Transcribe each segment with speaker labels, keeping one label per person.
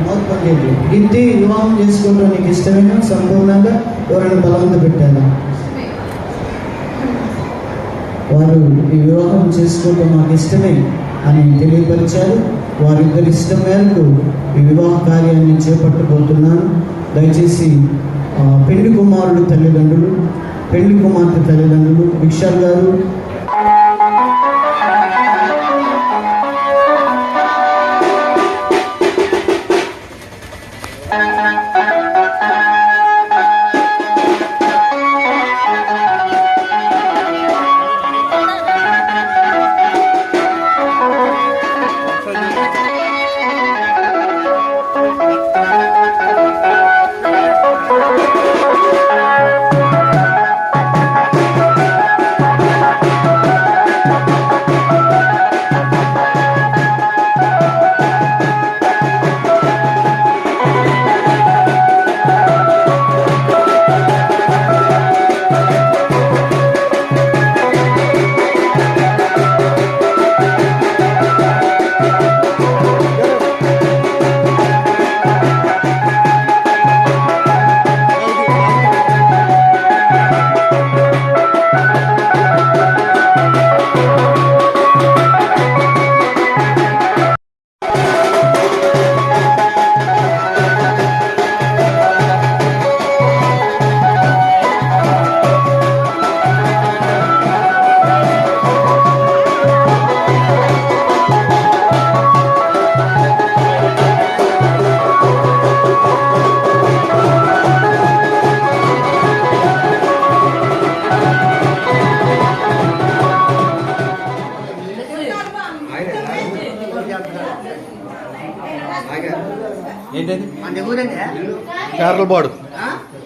Speaker 1: మోత్పండి ఇంటి వివాహం చేసుకోవడం నీకు ఇష్టమైన సంపూర్ణంగా ఎవరైనా బలవంత పెట్టారు? వారు ఈ వివాహం చేసుకోవటం మాకు ఇష్టమే అని తెలియపరిచారు. వారిద్దరి ఇష్టం మేరకు ఈ వివాహ కార్యాన్ని చేపట్టబోతున్నాను. దయచేసి పెళ్లి కుమారుడు తల్లిదండ్రులు, పెళ్లి కుమార్తె తల్లిదండ్రులు విశాల్ గారు,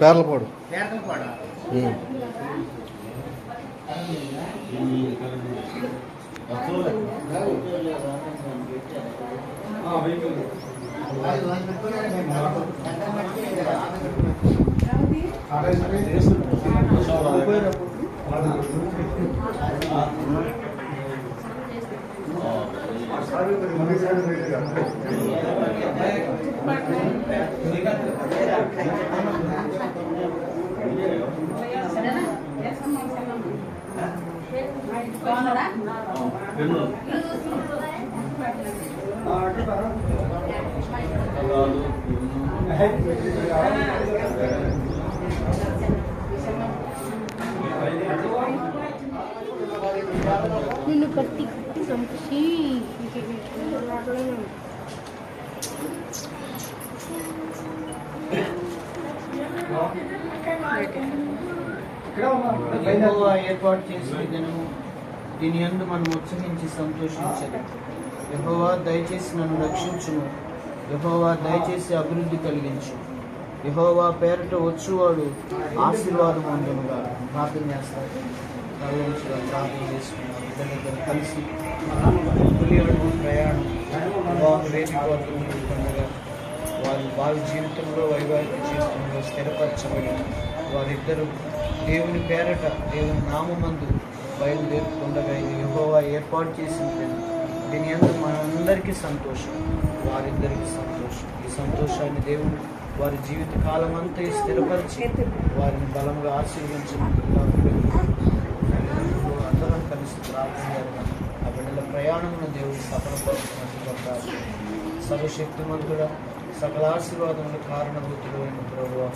Speaker 2: పేర్లపాడు
Speaker 3: నిన్ను కట్టి కట్టి చంపి
Speaker 1: ఏర్పాటు చేసిన దినము, దీని యందు మనం ఉత్సహించి సంతోషించదు. యెహోవా దయచేసి నన్ను రక్షించును, యెహోవా దయచేసి అభివృద్ధి కలిగించు, యెహోవా పేరట వచ్చువాడు ఆశీర్వాదం అందునుగా. ప్రార్థన చేస్తారు, ప్రార్థన చేసుకున్నారు. బిడ్డలిద్దరు కలిసి ప్రయాణం వేదికగా వారి జీవితంలో, వైవాహిక జీవితంలో స్థిరపరచబడి వారిద్దరూ దేవుని పేరట దేవుని నామమందు బయలుదేరుతుండగా ఇది యెహోవా ఏర్పాటు చేసింది. దీని యందు మనందరికీ సంతోషం, వారిద్దరికీ సంతోషం. ఈ సంతోషాన్ని దేవుడు వారి జీవిత కాలం అంతా స్థిరపరిచి వారిని బలంగా ఆశీర్వించినట్టుగా అందరం కలిసి ప్రార్థన ఆ బిడ్డల ప్రయాణమును దేవుడు సఫలపరుచినట్టుగా ప్రార్థన. సర్వశక్తిమంతుడ, సకల ఆశీర్వాదముల కారణభూతుడు అయిన ప్రభువా,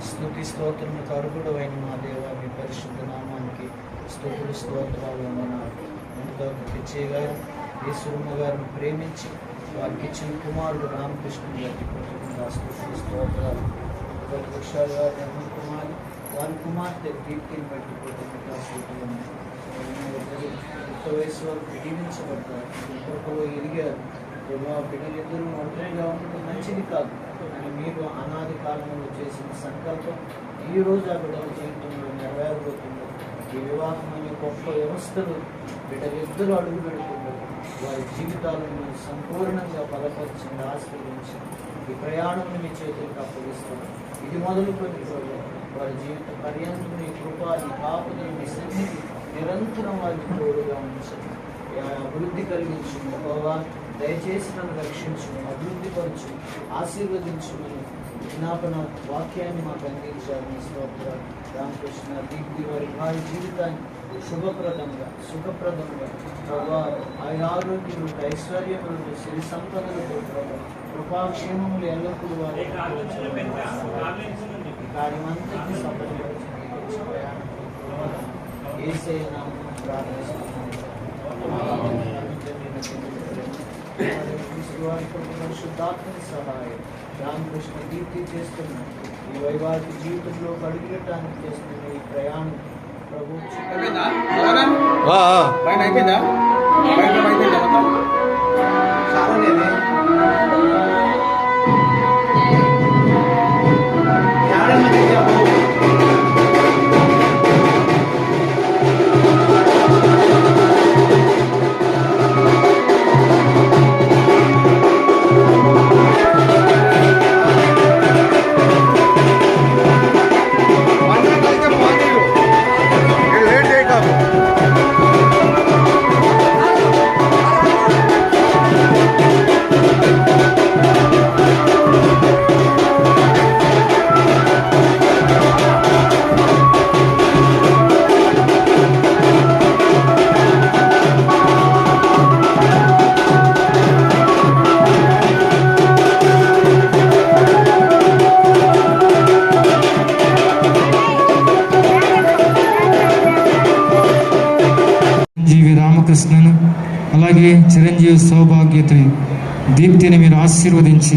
Speaker 1: స్తుతి స్తోత్రములకు అర్హుడు అయిన మా దేవ, మీ పరిశుద్ధ నామానికి స్తుతులు స్తోత్రాలు అన్నారు. ముందుగా పిచ్చయ్య గారు యేసురమ్మ గారిని ప్రేమించి వారికి ఇచ్చిన కుమారుడు రామకృష్ణుని గారికి స్తుతులు స్తోత్రాలు. వృక్షాలు గారి అమర్ కుమారి వారి కుమార్తె దీప్తిని బట్టి యుక్త వయసు వరకు జీవించబడ్డారు, కృపలో ఎదిగారు. బిడ్డలిద్దరూ ఒంటరిగా ఉండడం మంచిది కాదు అని మీరు అనాది కాలంలో చేసిన సంకల్పం ఈ రోజు ఆ బిడ్డల జీవితంలో నెరవేరబోతుంది. ఈ వివాహం అనే గొప్ప వ్యవస్థలు బిడ్డలిద్దరూ అడుగు పెడుతున్నారు. వారి జీవితాలను సంపూర్ణంగా బలపరిచింది, ఆశీర్వదించింది. ఈ ప్రయాణం మీ చేతులకు అప్పగిస్తారు. ఇది మొదలుకొని వారి జీవిత పర్యంతం మీ కృప, ఈ కాపుదలు, మీ సన్నిధి నిరంతరం వారికి తోడుగా ఉంచండి. అభివృద్ధి కలిగించింది. దయచేసి నన్ను రక్షించు, అభివృద్ధిపరచు, ఆశీర్వదించుమని విజ్ఞాపన వాక్యాన్ని మాకు అందించాలని స్తోత్రాలు. రామకృష్ణ దీప్తి వారి జీవితాన్ని సుఖప్రదంగా ప్రభా ఆరోగ్యములు, ఐశ్వర్యములు, సిరి సంపదలతో ప్రభా కృపాక్షేమములు ఎల్లప్పుడూ వారి కార్యమంతటి సఫలపరిచి యేసయ్య నామమున ప్రార్థిస్తున్నాను. శుద్ధాత్మని సహాయం రామకృష్ణ దీప్తి చేస్తున్న ఈ వైవాహిక జీవితంలో అడుగులటానికి చేస్తున్న ఈ ప్రయాణం ప్రభు
Speaker 4: రామకృష్ణను అలాగే చిరంజీవి సౌభాగ్యతని దీప్తిని మీరు ఆశీర్వదించి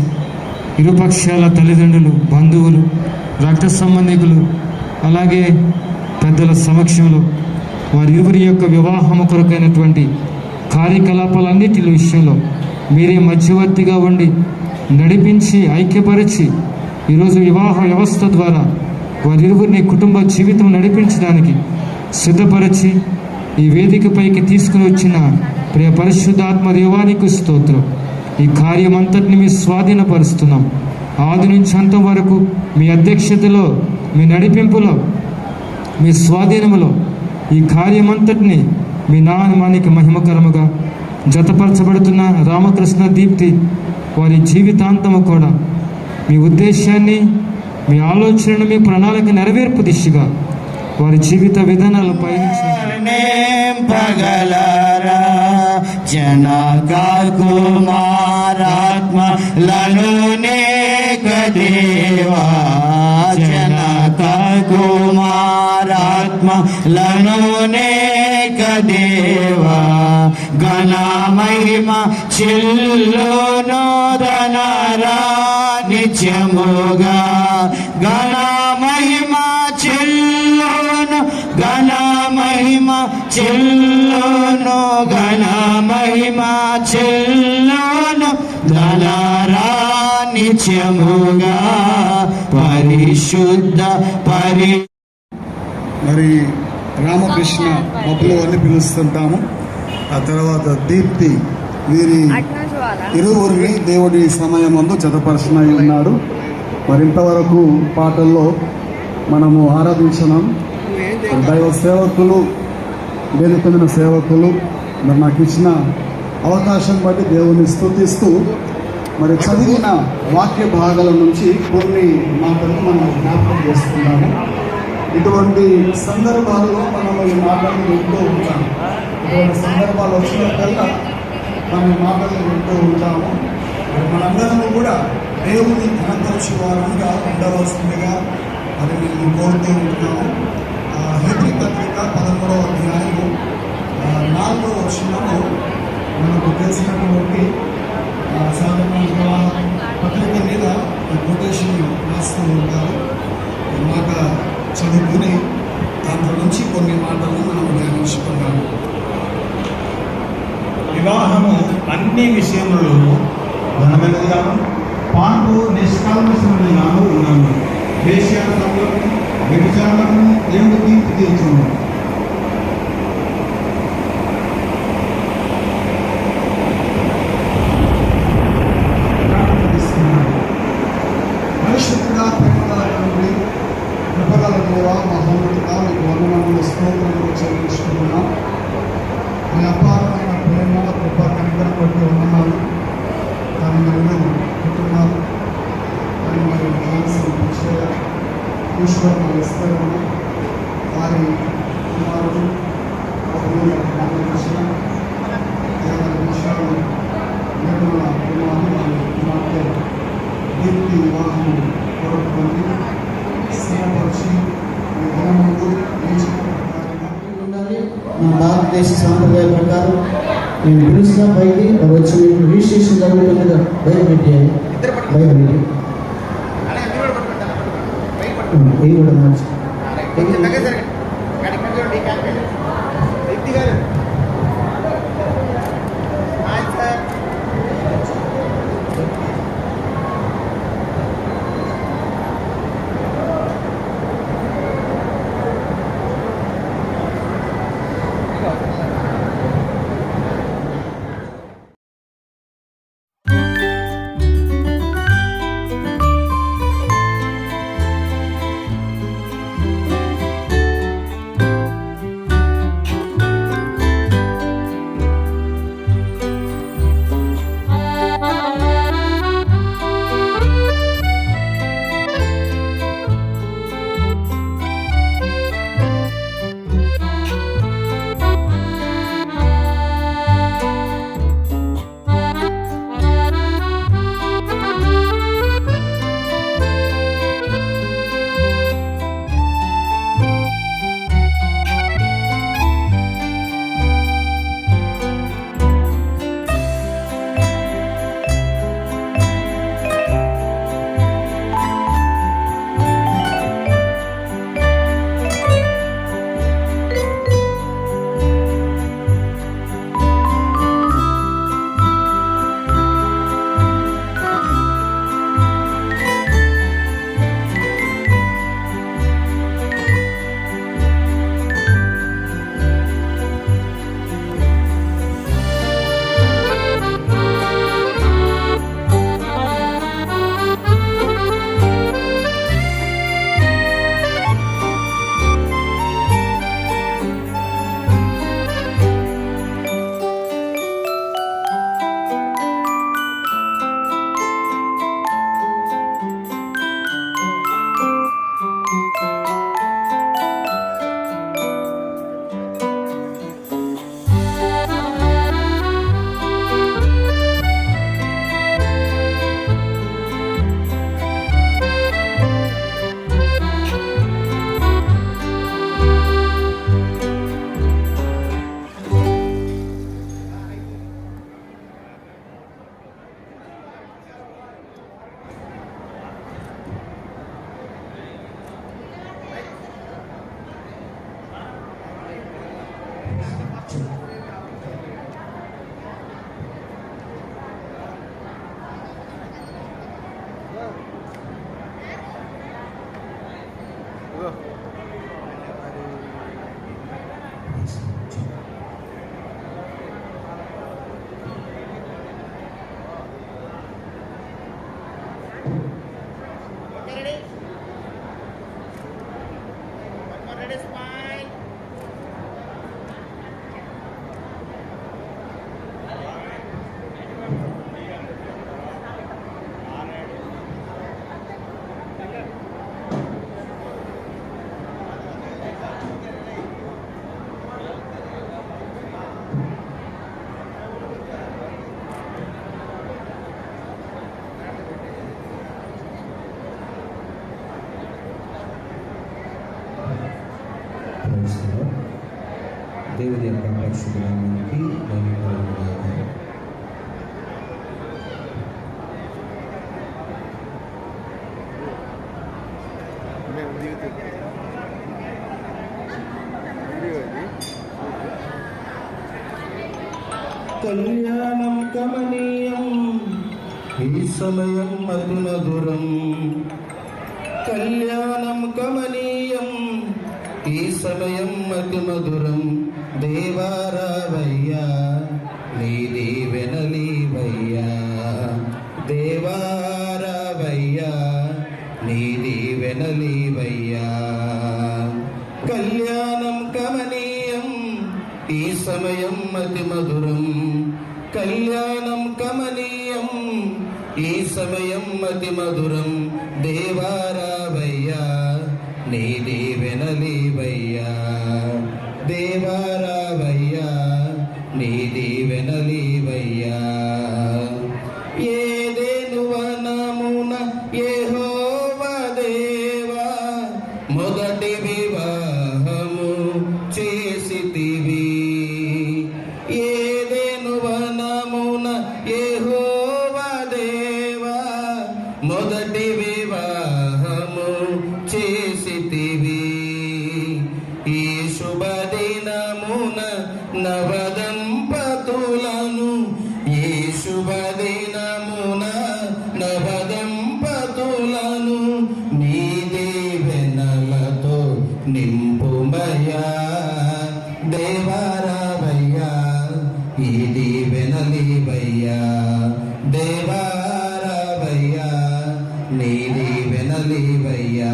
Speaker 4: ఇరుపక్షాల తల్లిదండ్రులు, బంధువులు, రక్త సంబంధికులు అలాగే పెద్దల సమక్షంలో వారిరువురి యొక్క వివాహము కొరకైనటువంటి కార్యకలాపాలన్నిటి విషయంలో మీరే మధ్యవర్తిగా ఉండి నడిపించి ఐక్యపరిచి ఈరోజు వివాహ వ్యవస్థ ద్వారా వారిరువురిని కుటుంబ జీవితం నడిపించడానికి సిద్ధపరిచి ఈ వేదికపైకి తీసుకుని వచ్చిన ప్రియ పరిశుద్ధాత్మ దేవానికి స్తోత్రం. ఈ కార్యమంతటిని మీ స్వాధీనపరుస్తున్నాం. ఆది నుంచి అంతం వరకు మీ అధ్యక్షతలో, మీ నడిపింపులో, మీ స్వాధీనములో ఈ కార్యమంతటిని మీ నామానికి మహిమకరముగా జతపరచబడుతున్న రామకృష్ణ దీప్తి వారి జీవితాంతము కూడా మీ ఉద్దేశాన్ని, మీ ఆలోచనను, మీ ప్రణాళిక నెరవేర్పు దిశగా వారి జీవిత విధానాలు
Speaker 5: పగలరా జనక కుమారాత్మలను నేక దేవా, జనక కుమారాత్మలను నేక దేవా, ఘన మహిమ చిల్లును ధనరా నిత్యముగా, ఘన మహిమ చిల్లును, ఘన మహిమ చిల్లును, ఘన మహిమ చిల్లును ధనరా నిత్యముగా పరిశుద్ధ
Speaker 6: మరి రామకృష్ణ బబ్బులు అని పిలుస్తుంటాము. ఆ తర్వాత దీప్తి వీరి ఇరువురిని దేవుడి సమయమందు జతపరచనై ఉన్నాడు. మరి ఇంతవరకు పాటల్లో మనము ఆరాధించినాం. దైవ సేవకులు, వేదిక మీద సేవకులు మరి నాకు ఇచ్చిన అవకాశం బట్టి దేవుని స్తుతిస్తూ మరి చదివిన వాక్య భాగాల నుంచి కొన్ని మాటలు మనం జ్ఞాపకం చేస్తున్నాము. ఇటువంటి సందర్భాల్లో మనం ఈ మాటలు వింటూ ఉంటాము. ఇటువంటి సందర్భాలు వచ్చినప్పుడల్లా మనం మాటలు వింటూ ఉంటాము. మనందరము కూడా దేవుని ఘనపరిచే వారంగా ఉండవలసిందిగా మరి మేము కోరుతూ ఉంటున్నాము. హెబ్రీ పత్రిక 13వ అధ్యాయము 4వ వచనము మనకు తెలిసినటువంటి సాధారణ పత్రిక మీద కొటేషన్ రాస్తూ ఉంటారు. మాట చదువుకుని దాంట్లో నుంచి కొన్ని మాటలను మనం ధ్యానించుకున్నాము.
Speaker 7: వివాహము అన్ని విషయములలో ఘనమైనదిగాను, పాన్పు నిష్కాల్మషమైనదిగాను ఉన్నాము. వేశ్యాలను, వ్యభిచారులను దేవుడు తీర్పు తీర్చును.
Speaker 6: పరిశుద్ధంగా ప్రేమగల తండ్రి, కృపగల దేవా, మహోన్నతుడా, మీకు వందనములు స్తోత్రములు చెల్లించుకుంటున్నాం. మీ అపారమైన ప్రేమ, కృప, కనికరం బట్టి వందనాలు. ఈశ్వర్ ఇస్తారని వారి కుమారుడు రామకృష్ణ 50 నిమిషాలు నిర్మల కుమార్తె దీప్తి వివాహం కోరుకుంది. స్థిరపరిచి ఈ దినముందు
Speaker 1: ఉండాలి. మన భారతదేశ సాంప్రదాయ ప్రకారం నేను పిలుస్తున్న పైకి వచ్చి మీకు రిజిస్ట్రేషన్ జరుగుతుందిగా బయలుపెట్టాయి బయలుపెట్టి ఇది కూడా మంచి
Speaker 5: దేవుని యొక్క పరిశుద్ధ నామానికి మహిమ కలుగునుగాక. కళ్యాణం కమనీయం ఈ సమయం అతి మధురం. కళ్యాణం కమనీయం ఈ సమయం అతి మధురం. దేవారావయ్యా నీ దీవెనలీవయ్యా. దేవారావయ్యా నీ దీవెనలీవయ్యా. కళ్యాణం కమనీయం ఈ సమయం అతి మధురం. కళ్యాణం కమనీయం ఈ సమయం అతి మధురం. దేవారావయ్యా నీ దీవెనలీవయ్యా దేవారావయ్యా నీ దీవెనలీవయ్యా ఏదెను వనమున యెహోవా దేవా మొదటి వివాహము చేసితివి ఏదెను వనమున యెహోవా దేవా మొదటి వివాహము చేసితివి ఈ శుభదినమున నవదంపతులను ఈ శుభదినమున నవదంపతులను నీ దీవెనలతో నింపుమయ్యా దేవారావయ్యా ఈ దీవెనలీవయ్యా దేవారావయ్యా నీ దీవెనలీవయ్యా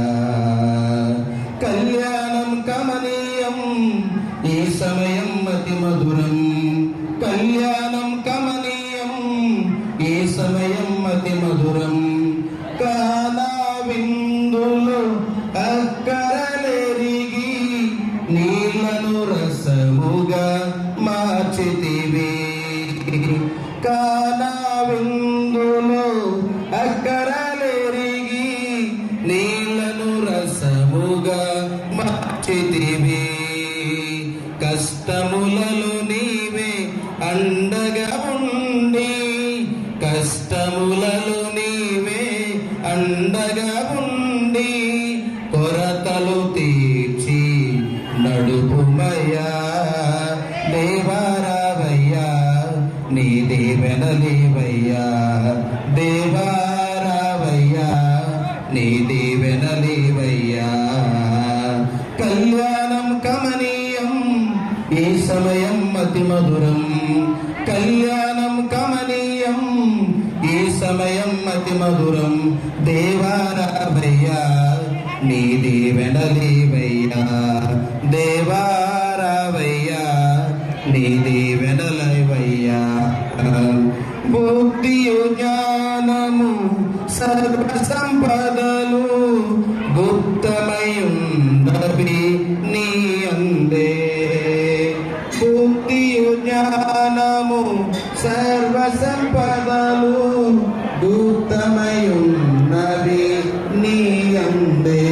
Speaker 5: కళ్యాణం కమనీయం ఈ సమయం అతి మధురం కళ్యాణం కమనీయం ఈ సమయం అతి మధురం కానా విందులు అక్కరలెరిగి నీళ్లను రసముగా మార్చితివి కానా విందులు అక్కరలెరిగి నీళ్లను రసముగా మార్చితివి కష్టములలో నీవే అండగా ఉండి కష్టములలో నీవే అండగా ఉండి కొరతలు తీర్చి నడుపుమయ్యా దేవారావయ్యా నీ దీవెనలీవయ్యా దేవారావయ్యా నీ దీవెనలీవయ్యా కళ్యాణం కమనీయం ఈ సమయం అతి మధురం కళ్యాణం కమనీయం ఈ సమయం అతి మధురం దేవారావయ్యా నీ దీవెనలీవయ్యా దేవారావయ్యా నీ దీవెనలీవయ్యా బుద్ధియు జ్ఞానము సర్వ సంపదలు గుప్తమయుండవి నీ అందే బుద్ధియు జ్ఞానము సర్వ సంపదలు గుప్తమయున్నవి నీ అందే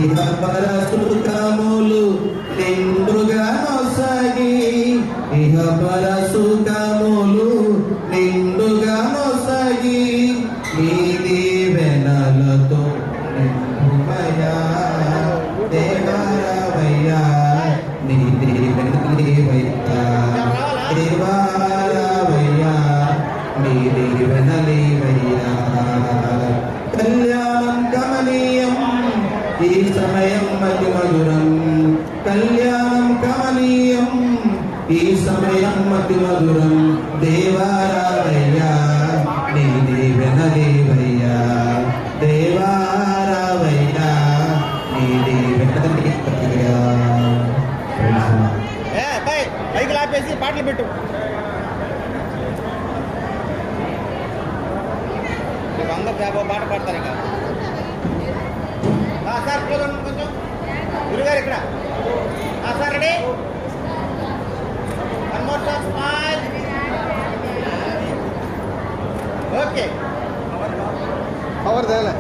Speaker 5: ఇహ పరసుఖములు నిండుగా నొసగి ఇహ పరసుఖములు నిండుగా నొసగి నీ దీవెనలతో నింపుమయ్యా దేవారావయ్యా నీ దీవెనలీవయ్యా దేవారావయ్యా నీ దీవెనలీవయ్యా కళ్యాణం కమనీయం ఈ సమయం అతి మధురం కళ్యాణం కమనీయం ఈ సమయం అతి మధురం దేవారావయ్యా నీ దీవెనలీవయ్యా దేవారావయ్యా నీ దీవెనలీవయ్యా
Speaker 2: పైకి లాపేసి పాటలు పెట్టు అందరూ పాట పాడతారు ఇక సార్ చూడండి కొంచెం గురుగారు ఇక్కడ sir ready one more sir smile okay
Speaker 6: power తేలే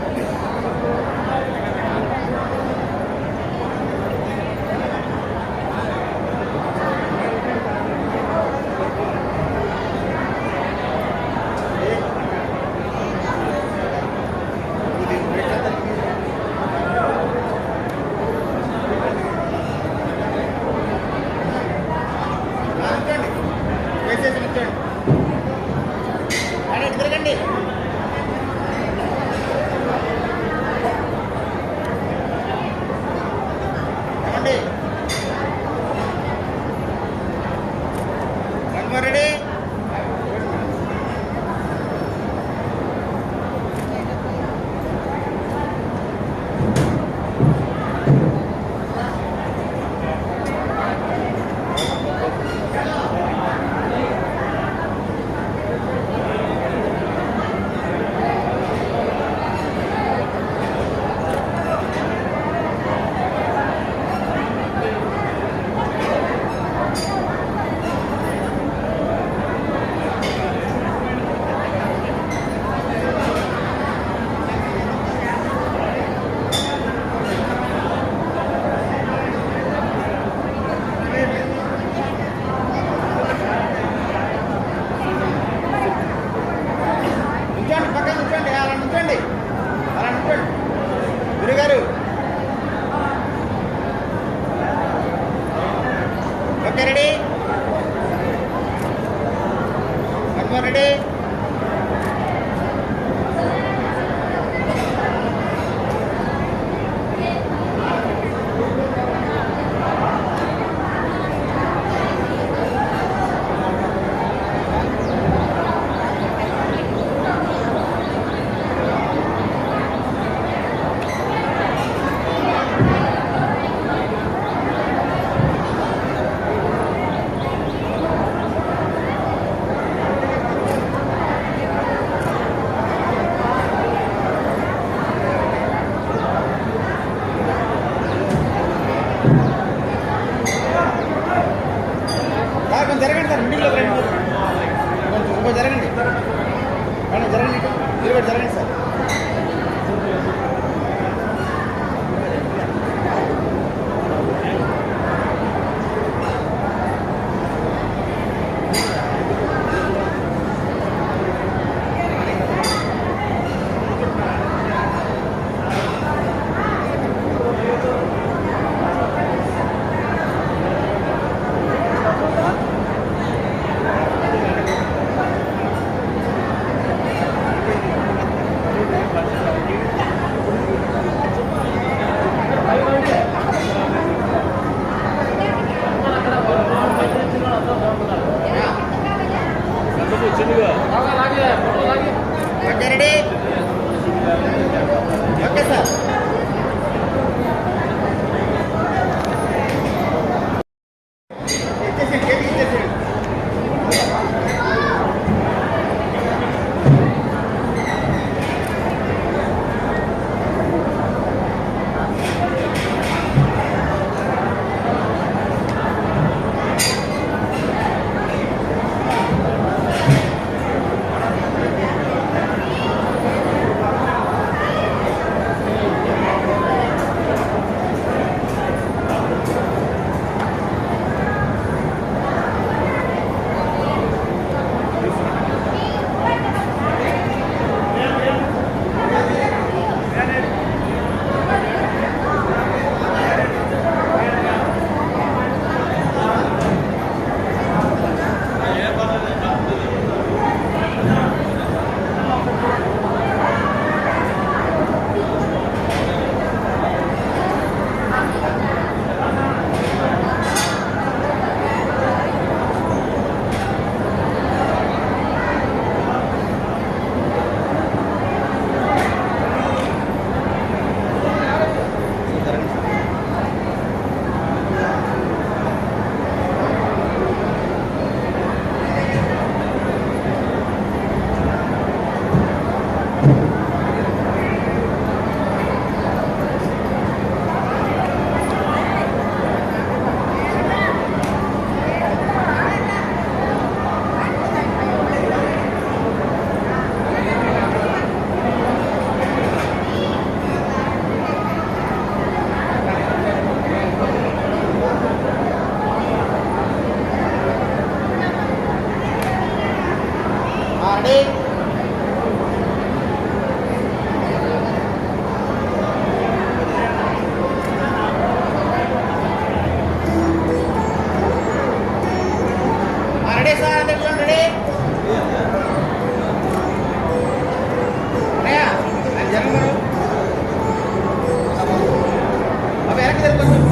Speaker 2: తిరగండి ఓకే రెడీ ఓకే సార్ ఇచ్చేసేయండి కేక్ ఇచ్చేసేయండి రెడీ రెడీ సార్ అందరూ చూడండి రెడీ అది జరగదు అవి వెనక్కి కొంచెం